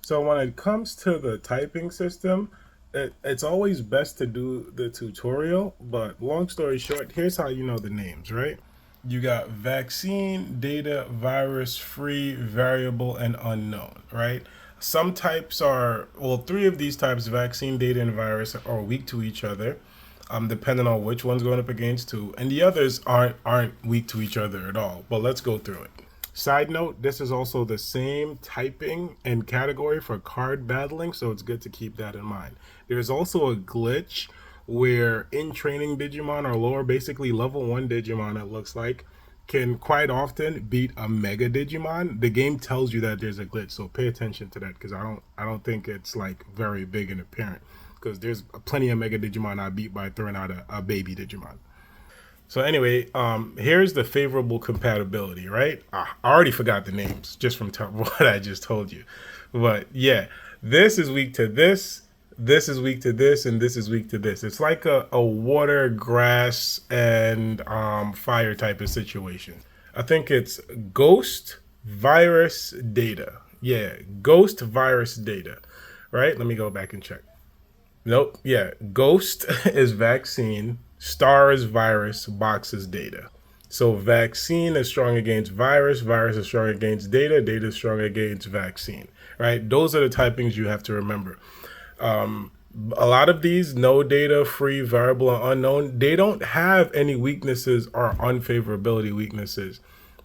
So when it comes to the typing system, it's always best to do the tutorial. But long story short, here's how you know the names, right? You got vaccine, data, virus, free, variable, and unknown, right? Some types are, well, three of these types, vaccine, data, and virus, are weak to each other, depending on which one's going up against two, and the others aren't weak to each other at all. But let's go through it. Side note, this is also the same typing and category for card battling, so it's good to keep that in mind. There's also a glitch where in training Digimon or lower, basically level 1 Digimon, it looks like, can quite often beat a Mega Digimon. The game tells you that there's a glitch, so pay attention to that, because I don't think it's like very big and apparent, because there's plenty of Mega Digimon I beat by throwing out a baby Digimon. So anyway, here's the favorable compatibility, right? I already forgot the names just from what I just told you. But yeah, this is weak to this is weak to this, and this is weak to this. It's like a water, grass, and fire type of situation. I think it's ghost, virus, data. Yeah, ghost, virus, data. Right? Let me go back and check. Nope. Yeah. Ghost is vaccine. Star is virus. Box is data. So vaccine is strong against virus. Virus is strong against data. Data is strong against vaccine. Right. Those are the typings you have to remember. A lot of these, no data, free, variable, and unknown, they don't have any weaknesses or unfavorability weaknesses.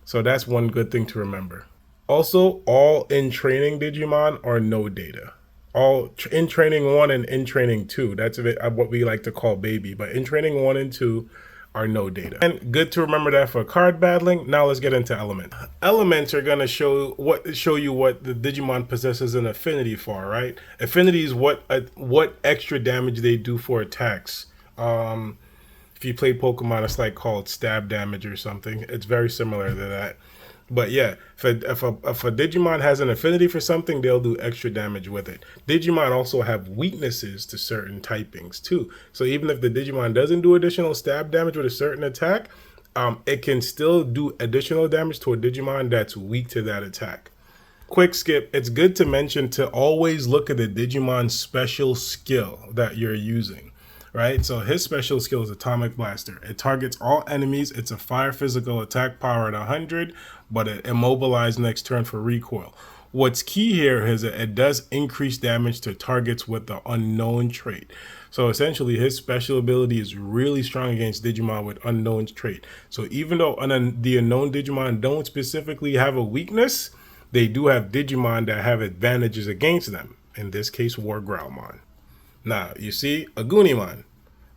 So that's one good thing to remember. Also, all in training Digimon are no data. All in training 1 and in training 2, that's a bit what we like to call baby, but in training 1 and 2 are no data. And good to remember that for card battling. Now let's get into elements. Elements are going to show you what the Digimon possesses an affinity for, right? Affinity is what extra damage they do for attacks. If you play Pokemon, it's like called stab damage or something. It's very similar to that. But yeah, if a Digimon has an affinity for something, they'll do extra damage with it. Digimon also have weaknesses to certain typings too. So even if the Digimon doesn't do additional stab damage with a certain attack, it can still do additional damage to a Digimon that's weak to that attack. Quick skip, it's good to mention to always look at the Digimon special skill that you're using. Right? So his special skill is Atomic Blaster. It targets all enemies. It's a fire physical attack power at 100, but it immobilizes next turn for recoil. What's key here is that it does increase damage to targets with the unknown trait. So essentially his special ability is really strong against Digimon with unknown trait. So even though the unknown Digimon don't specifically have a weakness, they do have Digimon that have advantages against them. In this case, War Growlmon. Now, you see, Agunimon,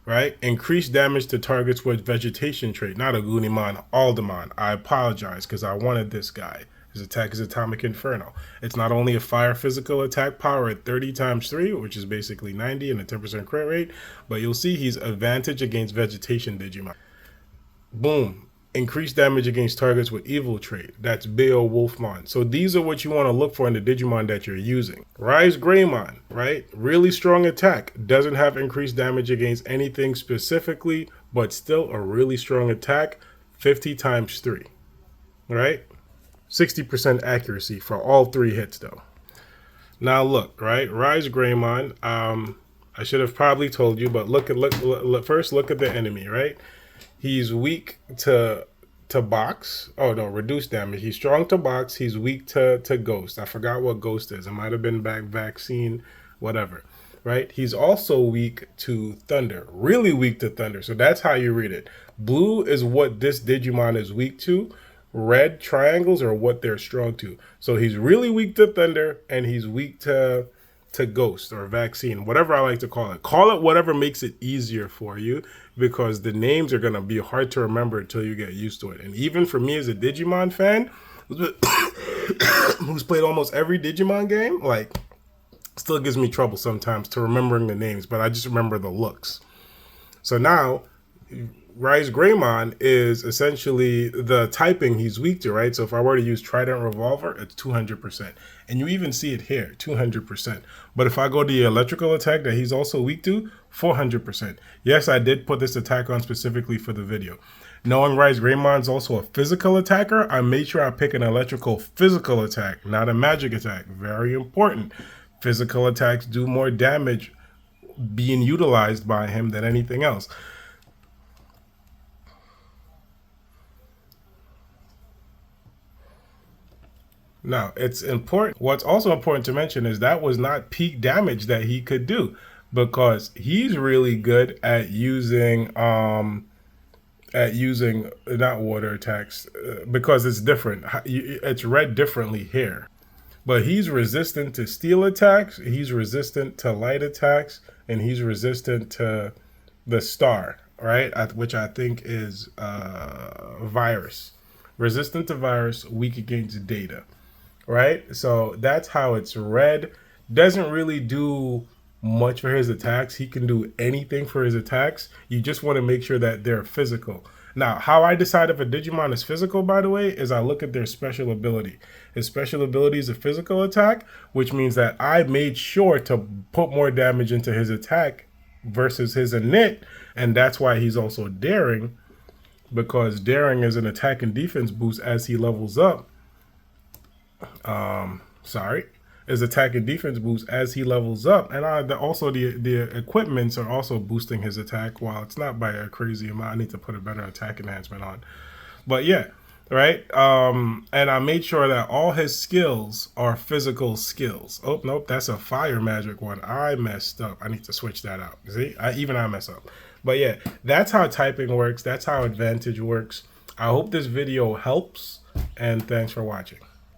right? Increased damage to targets with vegetation trait. Not Agunimon, Aldemon. I apologize because I wanted this guy. His attack is Atomic Inferno. It's not only a fire physical attack power at 30 times 3, which is basically 90 and a 10% crit rate, but you'll see he's advantage against vegetation Digimon. Boom. Increased damage against targets with evil trait. That's Beo Wolfmon. So these are what you want to look for in the Digimon that you're using. Rise Greymon, right? Really strong attack. Doesn't have increased damage against anything specifically, but still a really strong attack. 50 times 3, right? 60% accuracy for all 3 hits though. Now look, right? Rise Greymon. I should have probably told you, but first look at the enemy, right? He's weak to box. Oh no, reduced damage. He's strong to box. He's weak to ghost. I forgot what ghost is. It might have been vaccine, whatever. Right? He's also weak to thunder. Really weak to thunder. So that's how you read it. Blue is what this Digimon is weak to. Red triangles are what they're strong to. So he's really weak to thunder and he's weak to ghost or vaccine, whatever I like to call it. Call it whatever makes it easier for you, because the names are going to be hard to remember until you get used to it. And even for me as a Digimon fan who's played almost every Digimon game, like, still gives me trouble sometimes to remembering the names, but I just remember the looks. So now Rise Greymon is essentially the typing he's weak to, right? So if I were to use Trident Revolver, it's 200%. And you even see it here, 200%. But if I go to the electrical attack that he's also weak to, 400%. Yes, I did put this attack on specifically for the video. Knowing Rice Greymon's also a physical attacker, I made sure I pick an electrical physical attack, not a magic attack. Very important. Physical attacks do more damage being utilized by him than anything else. Now, it's important. What's also important to mention is that was not peak damage that he could do, because he's really good at using not water attacks, because it's different. It's read differently here. But he's resistant to steel attacks, he's resistant to light attacks, and he's resistant to the star, right? Which I think is virus. Resistant to virus, weak against data, right? So that's how it's read. Doesn't really do much for his attacks. He can do anything for his attacks. You just want to make sure that they're physical. Now, how I decide if a Digimon is physical, by the way, is I look at their special ability. His special ability is a physical attack, which means that I made sure to put more damage into his attack versus his init, and that's why he's also daring, because daring is an attack and defense boost as he levels up. Is attack and defense boost as he levels up, and also the equipments are also boosting his attack. While it's not by a crazy amount, I need to put a better attack enhancement on. But yeah, right. And I made sure that all his skills are physical skills. Oh nope, that's a fire magic one. I messed up. I need to switch that out. See, I mess up. But yeah, that's how typing works. That's how advantage works. I hope this video helps, and thanks for watching.